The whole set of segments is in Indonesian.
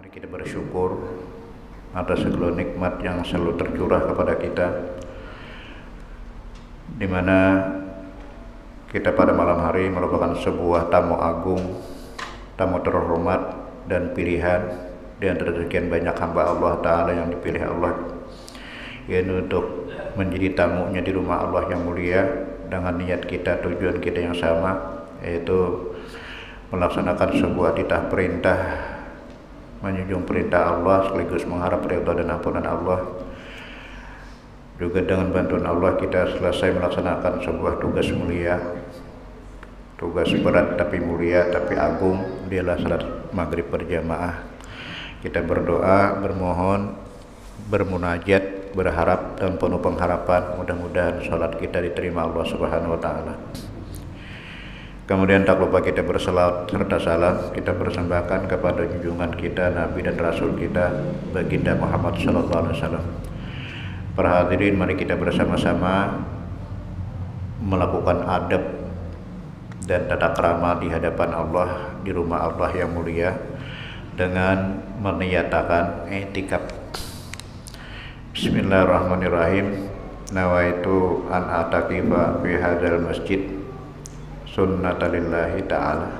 Mari kita bersyukur atas segala nikmat yang selalu tercurah kepada kita, di mana kita pada malam hari merupakan sebuah tamu agung, tamu terhormat dan pilihan di antara sekian banyak hamba Allah Ta'ala yang dipilih Allah, yaitu untuk menjadi tamunya di rumah Allah yang mulia dengan niat kita, tujuan kita yang sama, yaitu melaksanakan sebuah titah perintah, menjunjung perintah Allah sekaligus mengharap ridha dan ampunan Allah. Juga dengan bantuan Allah kita selesai melaksanakan sebuah tugas mulia, tugas berat tapi mulia tapi agung, dialah salat maghrib berjamaah. Kita berdoa, bermohon, bermunajat, berharap dan penuh pengharapan mudah-mudahan salat kita diterima Allah Subhanahu wa taala. Kemudian tak lupa kita berselawat serta salam kita persembahkan kepada junjungan kita, Nabi dan Rasul kita, Baginda Muhammad sallallahu alaihi wasallam. Para hadirin, mari kita bersama-sama melakukan adab dan tata krama di hadapan Allah, di rumah Allah yang mulia, dengan meniatakan i'tikaf. Bismillahirrahmanirrahim. Nawaitu an ataqifa fi hadzal masjid sunnatalillahi ta'ala.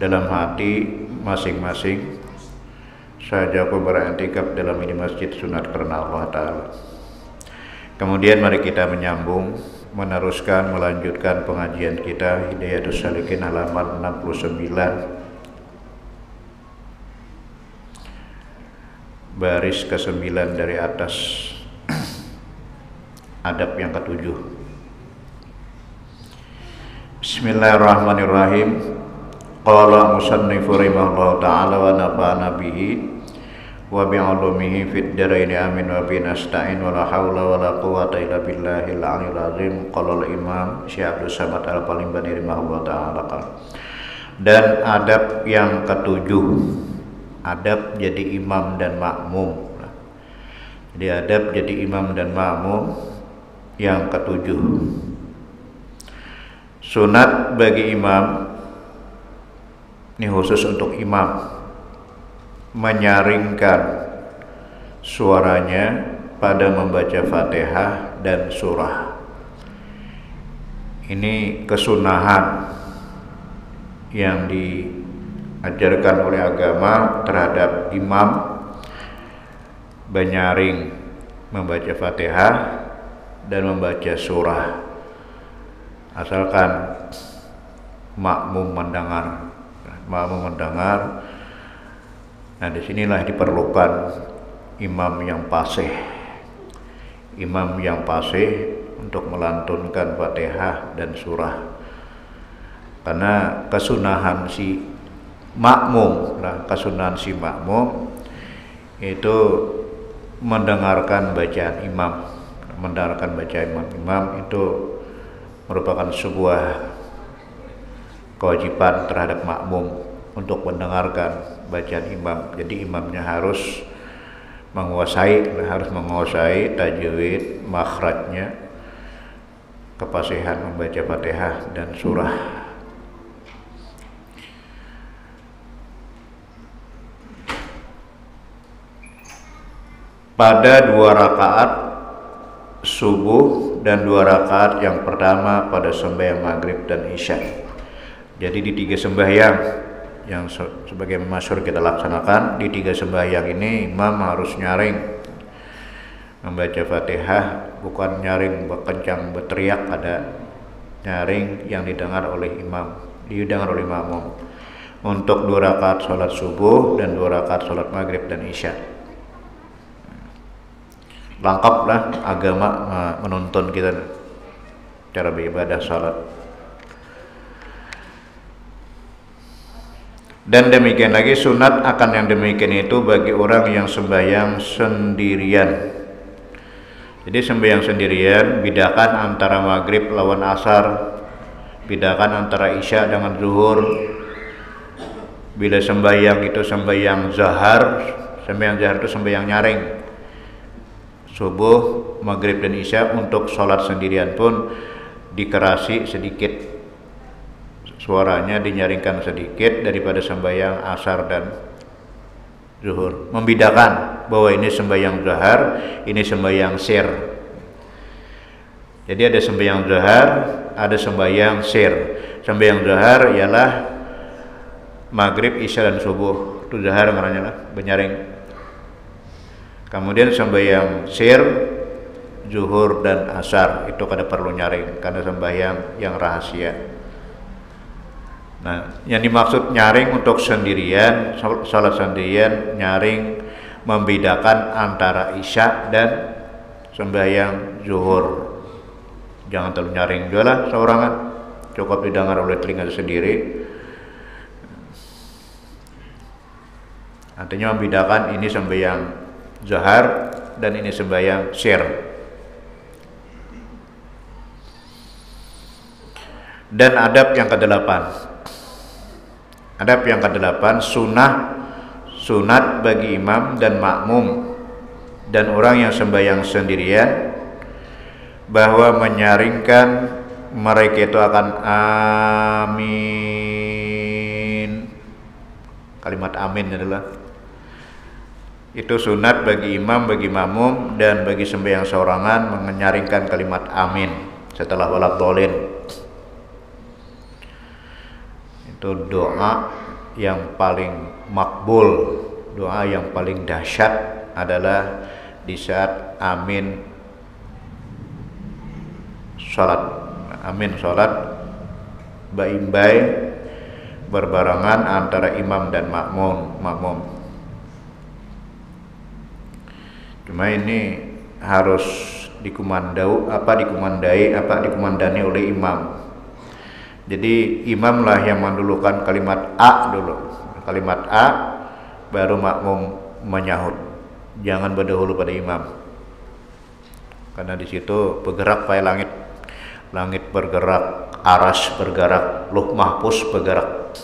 Dalam hati masing-masing saja aku beriktikaf dalam ini masjid sunat karena Allah Ta'ala. Kemudian mari kita menyambung, meneruskan, melanjutkan pengajian kita Hidayatus Salikin halaman 69 baris ke-9 dari atas, adab yang ke-7. Bismillahirrahmanirrahim. Qala musannifu rahimahullahu ta'ala wa nafa'ana bihi wa bi'ulumihi fid dharain amin wa bi nasta'in wa la haula wa la quwwata illa billahil aliyyil azim. Qala al-imam Syekh Abdul Samad Al-Palimbani rahimahullahu ta'ala. Dan adab yang ke-7, adab jadi imam dan makmum. Jadi adab jadi imam dan makmum yang ke-7. Sunat bagi imam, ini khusus untuk imam, menyaringkan suaranya pada membaca Fatihah dan surah. Ini kesunahan yang diajarkan oleh agama terhadap imam, menyaring membaca Fatihah dan membaca surah, asalkan makmum mendengar. Nah, disinilah diperlukan imam yang fasih, imam yang fasih untuk melantunkan Fatihah dan surah. Karena kesunahan si makmum, itu mendengarkan bacaan imam, imam itu merupakan sebuah kewajiban terhadap makmum untuk mendengarkan bacaan imam. Jadi imamnya harus menguasai tajwid, makhrajnya, kefasihan membaca Fatihah dan surah. Pada 2 rakaat subuh dan 2 rakaat yang pertama pada sembahyang maghrib dan isya. Jadi di 3 sembahyang yang sebagai masyhur kita laksanakan, di 3 sembahyang ini imam harus nyaring membaca Fatihah, bukan nyaring berkencang berteriak, ada nyaring yang didengar oleh makmum. Untuk 2 rakaat sholat subuh dan 2 rakaat sholat maghrib dan isya. Lengkaplah agama menuntun kita cara beribadah salat. Dan demikian lagi sunat akan yang demikian itu bagi orang yang sembahyang sendirian. Jadi sembahyang sendirian, bedakan antara maghrib lawan asar, bedakan antara isya dengan zuhur. Bila sembahyang itu sembahyang zahar itu sembahyang nyaring. Subuh, maghrib dan isya untuk sholat sendirian pun dikerasi sedikit suaranya, dinyaringkan sedikit daripada sembahyang asar dan zuhur, membedakan bahwa ini sembahyang zuhur, ini sembahyang sir. Jadi ada sembahyang zuhur, ada sembahyang sir. Sembahyang zuhur ialah maghrib, isya dan subuh. Itu zuhur namanya lah, benyaring. Kemudian sembahyang sir, zuhur dan asar, itu kada perlu nyaring karena sembahyang yang rahasia. Nah, yang dimaksud nyaring untuk sendirian, salat sendirian, nyaring membedakan antara isya dan sembahyang zuhur. Jangan terlalu nyaring juga lah seorangan, cukup didengar oleh telinga sendiri. Artinya membedakan ini sembahyang zuhur dan ini sembahyang sir. Dan adab yang ke-8. Adab yang ke-8, sunat bagi imam dan makmum dan orang yang sembahyang sendirian bahwa menyaringkan mereka itu akan amin. Kalimat amin adalah itu sunat bagi imam, bagi makmum dan bagi sembahyang seorangan menyaringkan kalimat amin setelah waladhdallin. Itu doa yang paling makbul, doa yang paling dahsyat adalah di saat amin salat. Amin salat baimbai berbarengan antara imam dan makmum. Cuma ini harus dikumandani oleh imam. Jadi imamlah yang mendulukan kalimat A dulu. Kalimat A baru makmum menyahut. Jangan berdahulu pada imam. Karena di situ bergerak pai langit. Langit bergerak, aras bergerak, Lauh Mahfuz bergerak.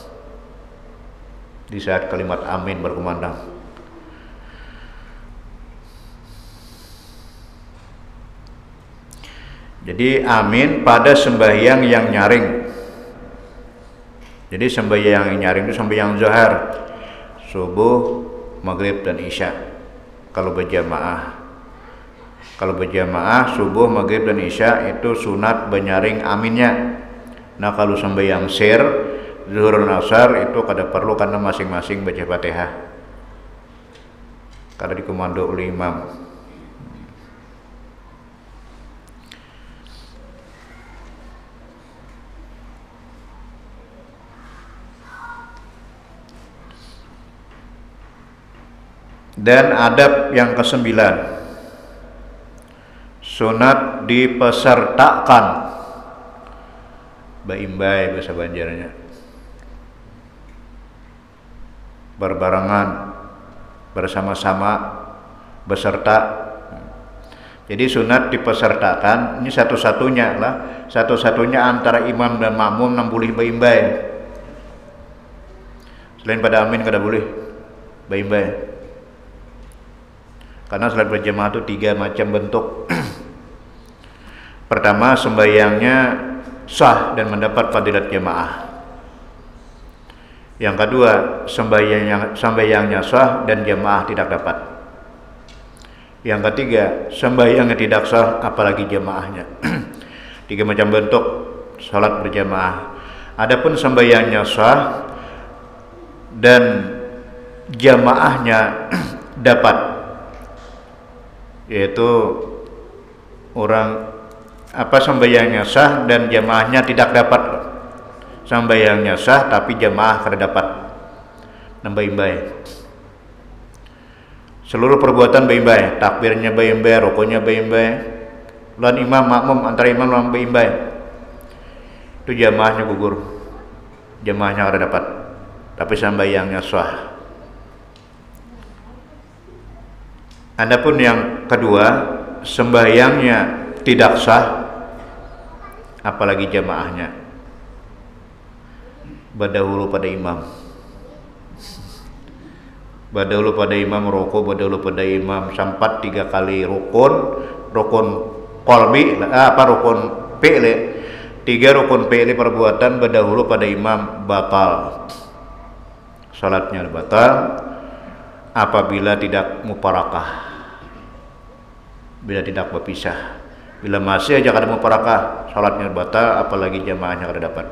Di saat kalimat amin berkumandang. Jadi amin pada sembahyang yang nyaring. Jadi sembahyang yang nyaring itu sembahyang zuhur, subuh, maghrib dan isya. Kalau berjamaah subuh, maghrib dan isya itu sunat benyaring aminnya. Nah kalau sembahyang sir, zuhur dan asar itu kada perlu karena masing-masing baca Fatihah. Kada dikomando oleh imam. Dan adab yang ke-9, sunat dipesertakan baimbai bahasa Banjarnya, berbarengan, bersama-sama, beserta. Jadi sunat dipesertakan, ini satu-satunya antara imam dan makmum yang boleh baimbai. Selain pada amin kada boleh baimbai. Karena salat berjamaah itu 3 macam bentuk. Pertama, sembahyangnya sah dan mendapat fadilat jamaah. Yang kedua, sembahyangnya sah dan jamaah tidak dapat. Yang ketiga, sembahyangnya tidak sah apalagi jamaahnya. 3 macam bentuk salat berjamaah. Adapun sembahyangnya sah dan jamaahnya dapat, yaitu sembahyangnya sah dan jamaahnya tidak dapat. Sembahyangnya sah tapi jamaah kada dapat. Baimbai. Seluruh perbuatan baimbai, takbirnya baimbai, rukunya baimbai. Lan imam makmum antara imam lan baimbai. Itu jamaahnya gugur. Jamaahnya kada dapat. Tapi sembahyangnya sah. Adapun yang kedua, sembahyangnya tidak sah apalagi jamaahnya, berdahulu pada imam. Berdahulu pada imam rukuk, berdahulu pada imam sampai 3 kali rukun qalbi, rukun fi'li. 3 rukun fi'li perbuatan berdahulu pada imam batal. Salatnya batal. apabila tidak muparakah, bila tidak berpisah. Bila masih aja kada muparakah, salatnya batal, apalagi jamaahnya kada dapat.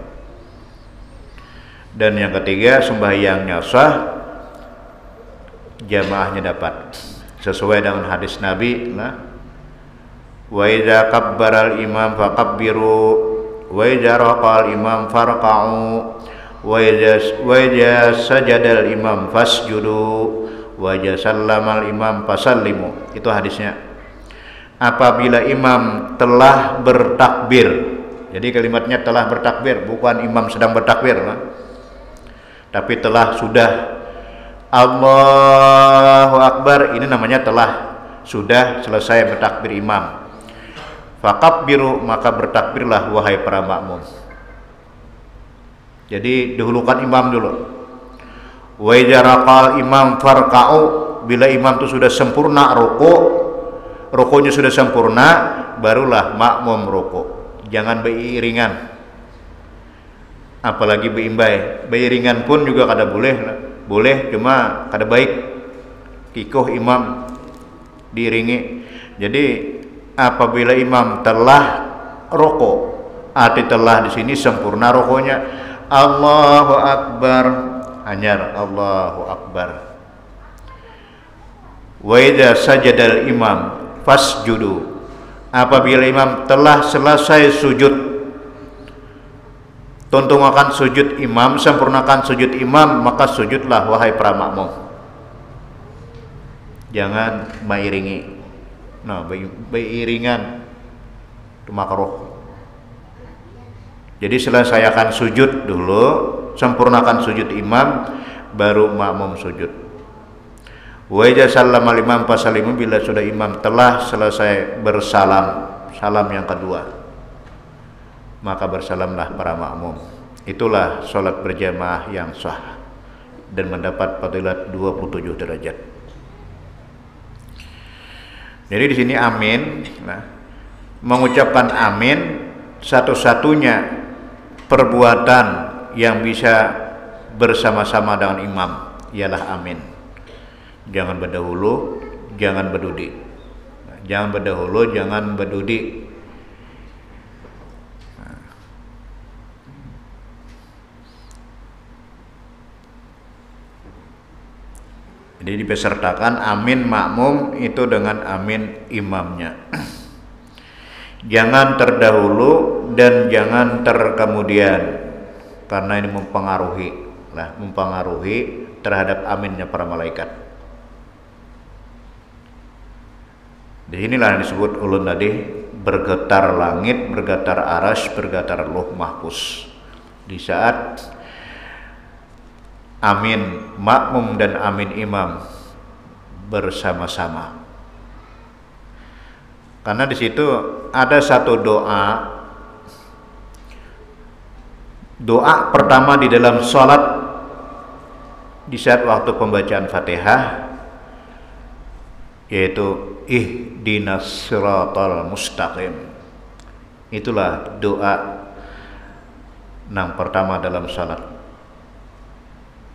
Dan yang ketiga, sembahyangnya sah, jamaahnya dapat. Sesuai dengan hadis Nabi, wa idza kabbara al-imam fakabbiru wa idza raqa al-imam farka'u wa idza sajada al-imam fasjudu wa idza sallama al-imam fasallimu. Itu hadisnya. Apabila imam telah bertakbir, jadi kalimatnya telah bertakbir, bukan imam sedang bertakbir, tapi sudah Allahu Akbar, ini namanya telah, sudah selesai bertakbir imam. Fakabbiru, maka bertakbirlah wahai para makmum. Jadi dahulukan imam dulu. Wa idza raqal imam farka'u, bila imam itu sudah sempurna rukunya sudah sempurna, barulah makmum ruku. Jangan beriringan, apalagi berimbai. Beriringan pun juga kada boleh, cuma kada baik kikoh imam diiringi. Jadi apabila imam telah ruku, arti telah di sini sempurna rukunya, Allahu Akbar, hanyar Allahu Akbar. Wa idza sajadal imam fasjudu, apabila imam telah selesai sujud, tuntungakan sujud imam, sempurnakan sujud imam, maka sujudlah wahai para makmum. Jangan mengiringi. Beriringan itu makruh. Jadi selesaikan sujud dulu, sempurnakan sujud imam, baru makmum sujud. Wa idza sallama al-imam fasallimu, bila sudah imam telah selesai bersalam, salam yang kedua, maka bersalamlah para makmum. Itulah salat berjamaah yang sah dan mendapat fadilat 27 derajat. Jadi di sini amin, mengucapkan amin satu-satunya perbuatan yang bisa bersama-sama dengan imam ialah amin. Jangan berdahulu, jangan berdudi. Jangan berdahulu, jangan berdudi. Jadi dipesertakan amin makmum itu dengan amin imamnya. Jangan terdahulu dan jangan terkemudian, karena ini mempengaruhi terhadap aminnya para malaikat. Di sinilah yang disebut ulun tadi, bergetar langit, bergetar aras, bergetar lauh mahfuz. Di saat amin makmum dan amin imam bersama-sama. Karena di situ ada satu doa pertama di dalam sholat di saat waktu pembacaan Fatihah, yaitu ihdinas siratal mustaqim. Itulah doa yang pertama dalam salat.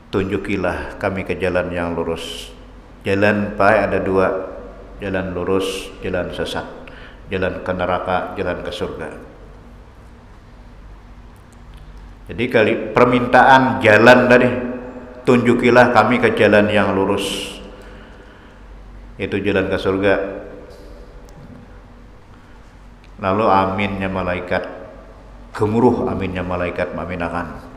Tunjukilah kami ke jalan yang lurus. Jalan ada dua, jalan lurus, jalan sesat, jalan ke neraka, jalan ke surga. Jadi permintaan jalan tadi, tunjukilah kami ke jalan yang lurus, itu jalan ke surga. Lalu aminnya malaikat, gemuruh aminnya malaikat mengaminkan.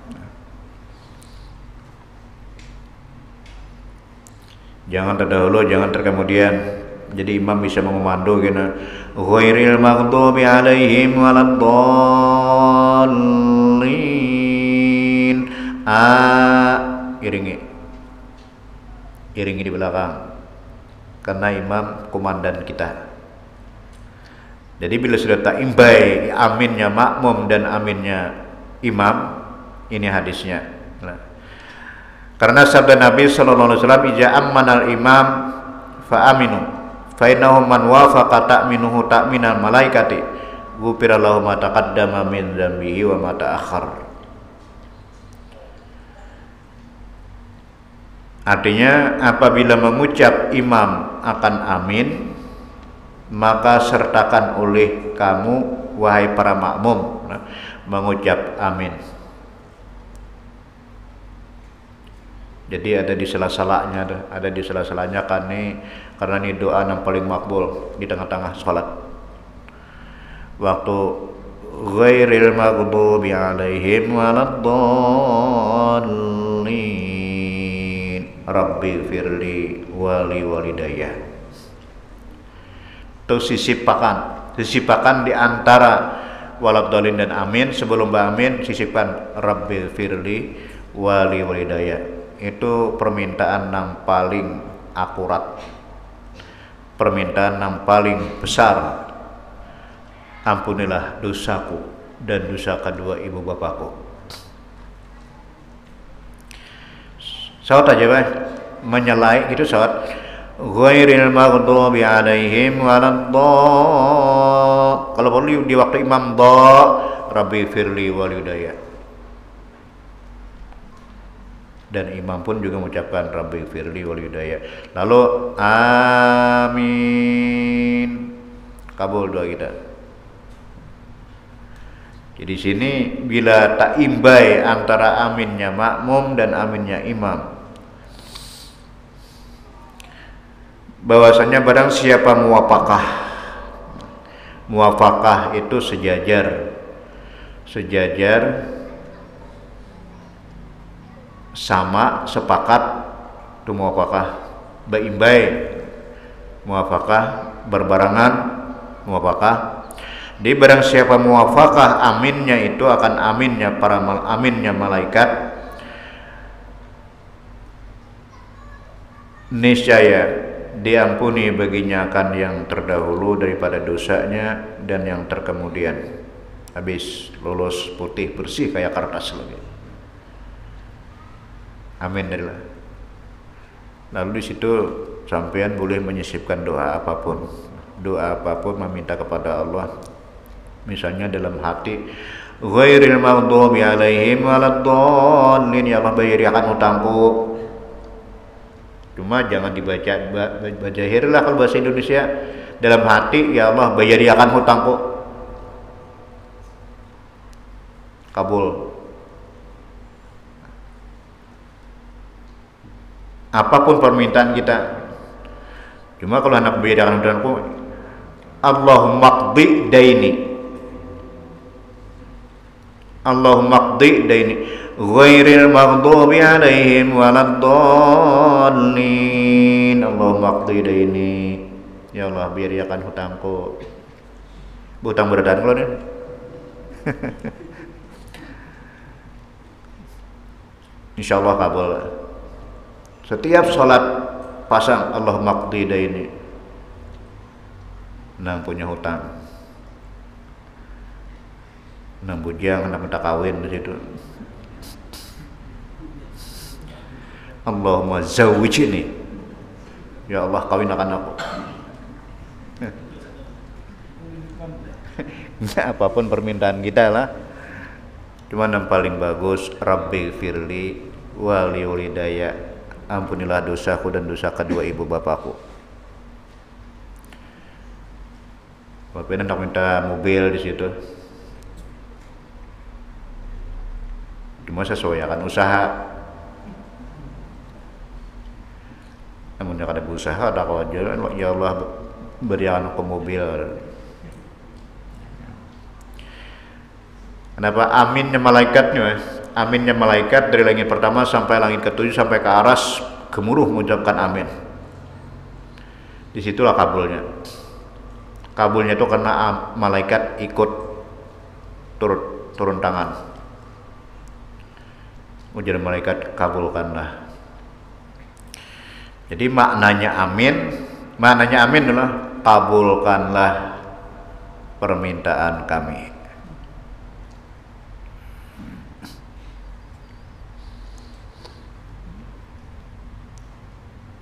Jangan terdahulu, jangan terkemudian. Jadi imam bisa mengomando gini, ghairil maghdubi alaihim waladdallin. Iringi di belakang, karena imam komandan kita. Jadi bila sudah tak imbai aminnya makmum dan aminnya imam, ini hadisnya. Karena sabda Nabi sallallahu alaihi wasallam, "Ija ammanal imam fa aminu, fa innahu man wafaqa ta'minuhu ta'minal malaikati, ghufira lahu ma taqaddama min dzambihi wa ma ta'akhkhar." Artinya apabila mengucap imam akan amin, maka sertakan oleh kamu wahai para makmum mengucap amin. Jadi ada di sela-selanya kan nih, karena ini doa yang paling makbul di tengah-tengah sholat. Waktu ghairil maghdubi alaihim waladdallin rabbi firli wali walidayya. Itu sisipakan di antara waladdallin dan amin. Sebelum amin sisipkan rabbi firli wali walidayya. Itu permintaan yang paling akurat, permintaan yang paling besar. Ampunilah dosaku dan dosa kedua ibu bapakku. Saat aja bah menyelai itu saat ghairil maghdubi alaihim waladdallin. Kalau perlu di waktu imam rabbi firli walidayya. Dan imam pun juga mengucapkan rabbi firli walidayya. Lalu amin, kabul doa kita. Jadi sini bila tak imbai antara aminnya makmum dan aminnya imam, bahwasanya barang siapa muwafaqah itu sejajar sama, sepakat, itu muwafaqah, beimbai, muwafaqah, berbarengan, muwafaqah. Di barang siapa muwafaqah aminnya itu akan aminnya malaikat, niscaya diampuni baginya akan yang terdahulu daripada dosanya dan yang terkemudian. Habis lulus putih bersih kayak kertas lagi. Amin. Lalu di situ sampean boleh menyisipkan doa apapun meminta kepada Allah. Misalnya dalam hati, ghairil maghdubi alaihim waladdallin, ya Allah bayarkan hutangku. Cuma jangan dibaca zahir lah kalau bahasa Indonesia. Dalam hati, ya Allah bayarkan hutangku. Kabul. Apapun permintaan kita. Cuma kalau anak bayarkan hutangku, Allahumma qdi daini, Allahumma qdi daini ghairil maghdubi alaihim waladdallin. Allahumma qdi daini, ya Allah bayarkan hutangku. Hutang beradaan kalau nih. Insyaallah kabul. Setiap sholat pasang Allahumma qdi daini, nang punya hutang, nang bujang, nang minta kawin di situ. Allahumma zawwijni, ya Allah kawinkan aku. Ya, apapun permintaan kita lah. Cuma yang paling bagus rabbi firli wali walidayya, ampunilah dosaku dan dosa kedua ibu bapakku. Bapak hendak minta mobil di situ, cuma sesuaikan usaha. Namun yang ada berusaha, ada kewajiban, ya Allah berikan aku mobil. Kenapa aminnya malaikatnya? Aminnya malaikat dari langit pertama sampai langit ketujuh sampai ke aras gemuruh mengucapkan amin. Disitulah kabulnya. Kabulnya itu karena malaikat ikut turun tangan. Ujar malaikat, kabulkanlah. Jadi maknanya amin adalah kabulkanlah permintaan kami.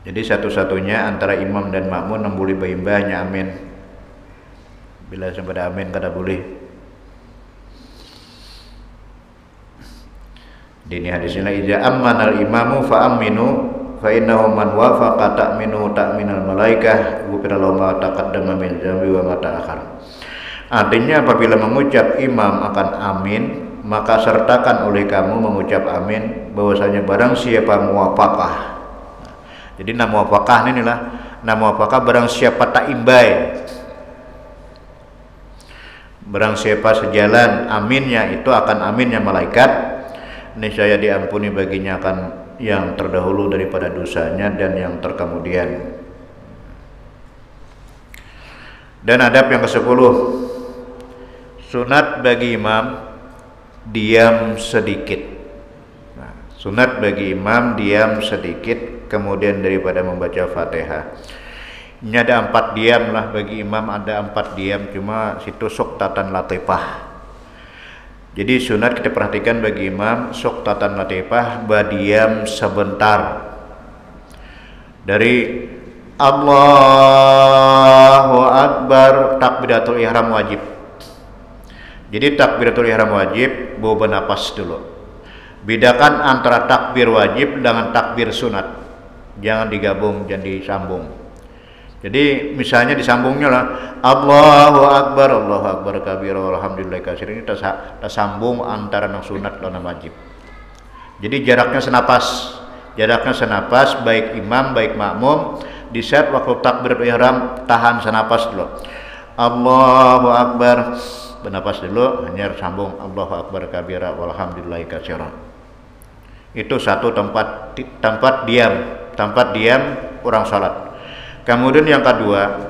Jadi satu-satunya antara imam dan makmum yang boleh baimbahnya amin. Bila sampai ada amin kada boleh. Di ini hadisnya idza ammana al-imamu fa aminu fa innahu man wafaqa ta'minu ta'minal malaikah ghufira lahu ma taqaddama min dzambi wa ma ta'akhkhar. Artinya apabila mengucap imam akan amin, maka sertakan oleh kamu mengucap amin bahwasanya barang siapa muwafaqah. Jadi nama muwafaqah inilah nama muwafaqah barang siapa tak imbai. Barang siapa sejalan aminnya itu akan aminnya malaikat, niscaya diampuni baginya akan yang terdahulu daripada dosanya dan yang terkemudian. Dan adab yang ke-10, sunat bagi imam diam sedikit. Nah, sunat bagi imam diam sedikit kemudian daripada membaca Fatihah. Ini ada 4 diam lah bagi imam, ada 4 diam, cuma situ suktatan latifah. Jadi sunat kita perhatikan bagi imam suktatan latifah badiam sebentar. Dari Allahu Akbar takbiratul ihram wajib. Jadi takbiratul ihram wajib bawa bernapas dulu. Bedakan antara takbir wajib dengan takbir sunat. Jangan digabung, jangan disambung. Jadi misalnya disambungnya lah Allahu Akbar kabira walhamdulillah katsir, ini tersambung antara yang sunat dan yang wajib. Jadi jaraknya senapas baik imam baik makmum. Di saat waktu takbir ihram tahan senapas dulu. Allahu Akbar, bernapas dulu, hanya sambung Allahu Akbar kabira walhamdulillah katsir. Itu satu tempat diam orang salat. Kemudian yang kedua,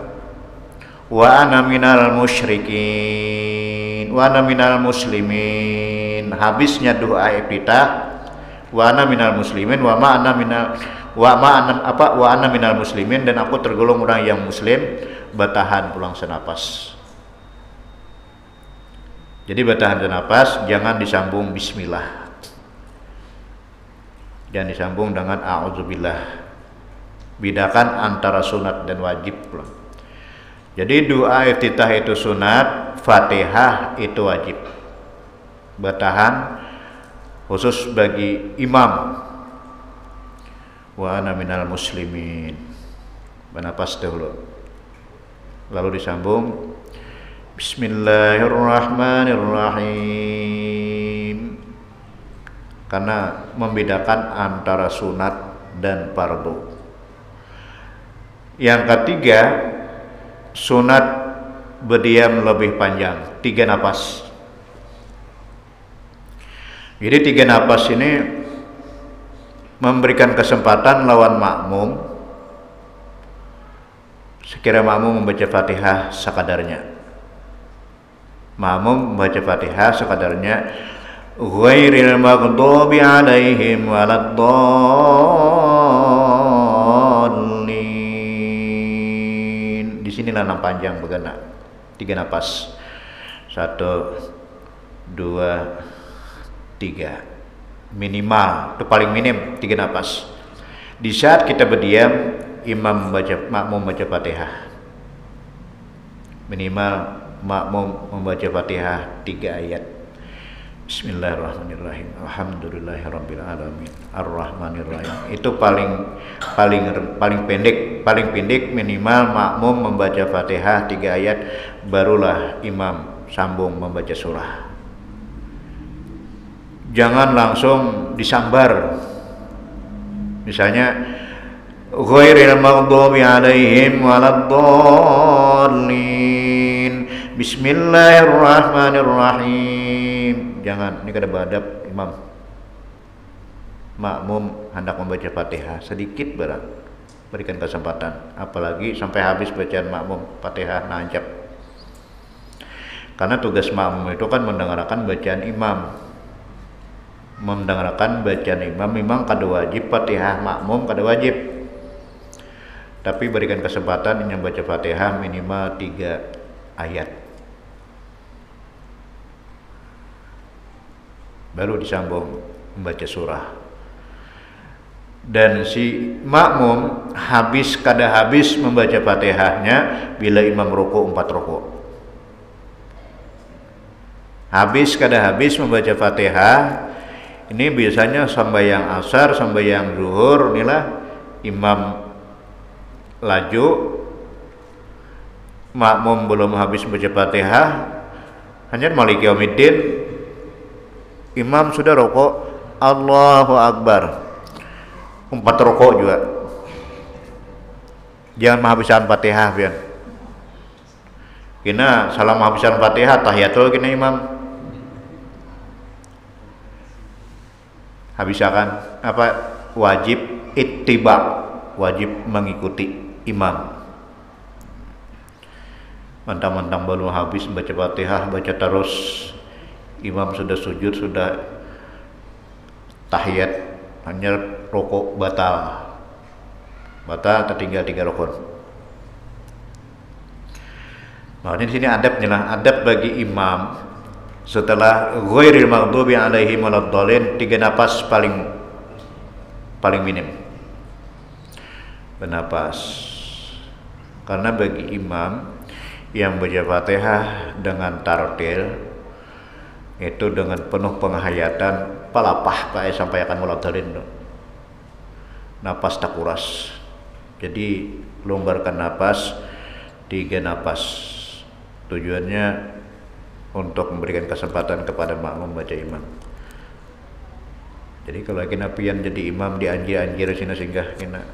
wa ana minal musyrikin wa ana minal muslimin. Habisnya doa iftitah, wa ana minal muslimin wa ma ana minal muslimin, dan aku tergolong orang yang muslim, bertahan pulang senapas. Jadi bertahan senapas, jangan disambung bismillah. Jangan disambung dengan a'udzubillah. Bedakan antara sunat dan wajib. Jadi doa iftitah itu sunat, Fatihah itu wajib. Bertahan khusus bagi imam. Wa ana minal muslimin. Bernapas dahulu. Lalu disambung Bismillahirrahmanirrahim. Karena membedakan antara sunat dan fardu. Yang ketiga, sunat berdiam lebih panjang, 3 napas. Jadi 3 napas ini memberikan kesempatan lawan makmum, sekira makmum membaca Fatihah sekadarnya. Makmum membaca Fatihah sekadarnya. Ghairil maghdubi alaihim waladdallin. Di sinilah nam panjang begana. 3 napas. 1 2 3. Minimal, itu paling minim 3 napas. Di saat kita berdiam, imam makmum membaca Fatihah. Minimal makmum membaca Fatihah 3 ayat. Bismillahirrahmanirrahim. Alhamdulillahirabbil alamin. Arrahmanirrahim. Itu paling pendek minimal makmum membaca Fatihah 3 ayat, barulah imam sambung membaca surah. Jangan langsung disambar. Misalnya ghairil maghdubi alaihim waladdallin. Bismillahirrahmanirrahim. Jangan, ini kada beradab imam. Makmum hendak membaca Fatihah sedikit barang, berikan kesempatan, apalagi sampai habis bacaan makmum Fatihah nancap. Karena tugas makmum itu kan mendengarkan bacaan imam. Mendengarkan bacaan imam memang kada wajib Fatihah, makmum kada wajib. Tapi berikan kesempatan yang baca Fatihah minimal 3 ayat. Baru disambung membaca surah. Dan si makmum kada habis membaca Fatihahnya bila imam ruku 4 ruku. Kada habis membaca Fatihah. Ini biasanya sembahyang asar, sembahyang zuhur, inilah imam laju, makmum belum habis baca Fatihah, hanya Maliki Yaumiddin, imam sudah rokok, Allahu Akbar, 4 rokok juga. Jangan menghabiskan Fatihah pian. Kina salam menghabiskan Fatihah tahiyatul kina imam. Habiskan apa? Wajib ittiba, wajib mengikuti imam. Mentang-mentang baru habis baca Fatihah, baca terus, imam sudah sujud, sudah tahiyat, hanya rokok batal, tertinggal 3 rukun. Makanya di sini adabnya lah, adab bagi imam setelah ghairil maghdubi alaihim waladdallin, 3 napas paling minim bernapas. Karena bagi imam yang baca Fatihah dengan tartil itu dengan penuh penghayatan, palapah Pak sampai akan waladdallin, napas tak kuras. Jadi longgarkan napas, 3 napas. Tujuannya untuk memberikan kesempatan kepada makmum baca imam. Jadi kalau kena pian jadi imam dianjir sini singgah kena.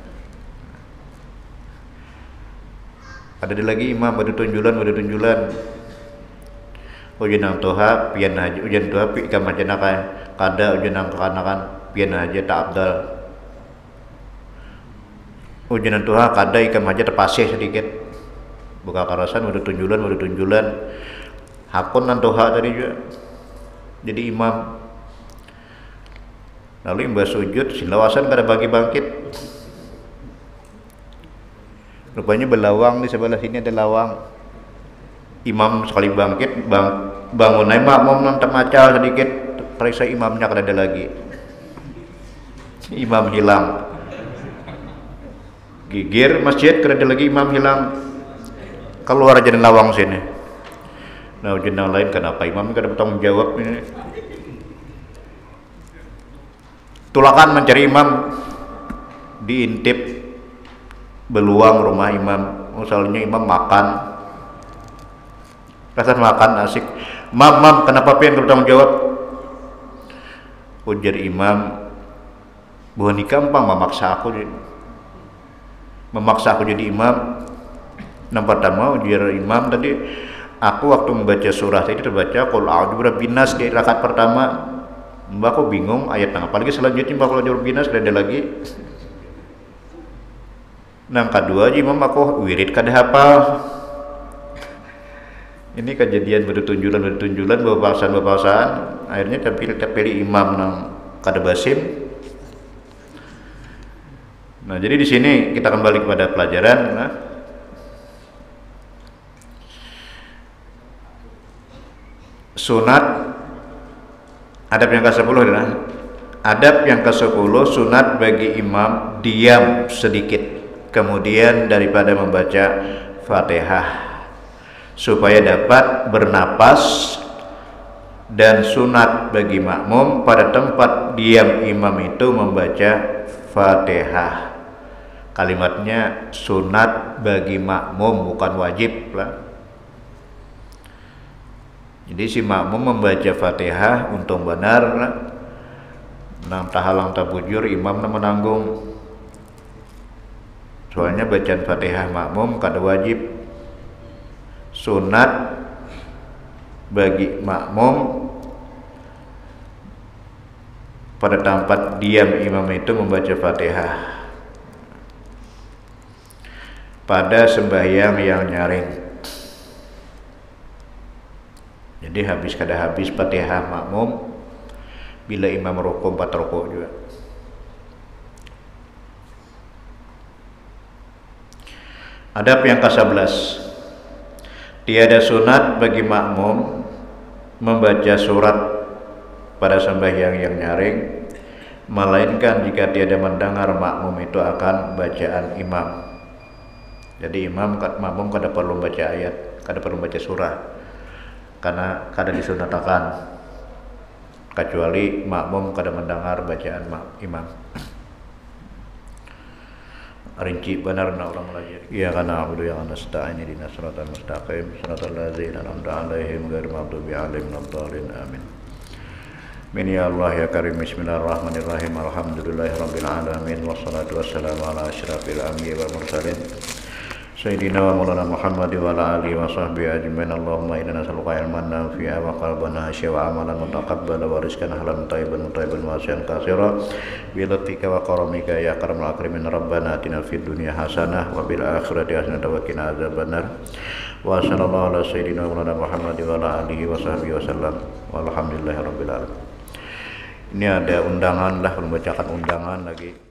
Ada lagi imam pada tunjulan. Ujian nang toha pian haji, ujian toha pi ka macana kan kada ujian nang kekanakan pian haji tak abdal. Ujian nang toha kada ikam haji terpasih sedikit. Buka karasan udah tunjulan. Hakun nang toha tadi juga. Jadi imam. Lalu imbas sujud silawasan kada bagi bangkit. Rupanya berlawang di sebelah sini ada lawang. Imam sekali bangkit, bangun naik makmum nang termacal sedikit, periksa imamnya kada ada lagi. Imam hilang. Gigir masjid kada ada lagi, imam hilang. Keluar aja dari lawang sini. Nah, ujian yang lain kenapa imam kada bertanggung jawab ini? Tulakan mencari imam, diintip beluang rumah imam. Misalnya imam makan, rasa makan asik. Mam, kenapa pian bertanggung jawab? Ujar imam, bukan gampang memaksa aku jadi imam. Yang pertama ujar imam tadi, aku waktu membaca surah tadi terbaca qul a'udzu birabbin nas di rakaat pertama. Mbak aku bingung ayat apa lagi selanjutnya, mbak kalau jawab binas ada lagi. Yang kedua aja imam aku wirid kada hafal. Ini kejadian bertunjulan bebapasan. Akhirnya terpilih imam nang kada basim. Nah, jadi di sini kita kembali kepada pelajaran. Nah, sunat adab yang ke-10 adalah adab yang ke-10 sunat bagi imam diam sedikit kemudian daripada membaca Fatihah supaya dapat bernapas, dan sunat bagi makmum pada tempat diam imam itu membaca Fatihah. Kalimatnya sunat bagi makmum, bukan wajib lah. Jadi si makmum membaca Fatihah untung benar nang tahalang tabujur imam na menanggung. Soalnya bacaan Fatihah makmum kada wajib. Sunat bagi makmum pada tempat diam imam itu membaca Fatihah pada sembahyang yang nyaring. Jadi kada habis Fatihah makmum bila imam rukuk 4 rukuk juga. Adab yang ke-11, tiada sunat bagi makmum membaca surat pada sembahyang yang nyaring, melainkan jika tiada mendengar makmum itu akan bacaan imam. Jadi makmum kada perlu baca ayat, kada perlu baca surah, karena kada disunatakan kecuali makmum kada mendengar bacaan imam. rinci benarna orang belajar. Iya kana abudu yang nasta'in ihdinas siratal mustaqim siratal ladzina an'amta 'alaihim ghairil maghdubi 'alaihim waladdallin amin. Min ya Allah ya Karim bismillahirrahmanirrahim alhamdulillahirabbil alamin wassalatu wassalamu ala asyrafil anbiya'i wal mursalin sayyidina wa maulana Muhammad wa ala alihi wa sahbihi ajmain. Allahumma inna nas'aluka ilman nafi'a wa qalban khashi'a wa amalan mutaqabbala wa rizqan halalan thayyiban wasi'an katsira bi latifika wa karamika ya akramul akramin. Rabbana atina fid dunya hasanah wa bil akhirati hasanah wa qina adzabannar. Wa sallallahu ala sayyidina wa maulana Muhammad wa ala alihi wa sahbihi wasallam walhamdulillahirabbil alamin. Ini ada undangan lah, membacakan undangan lagi.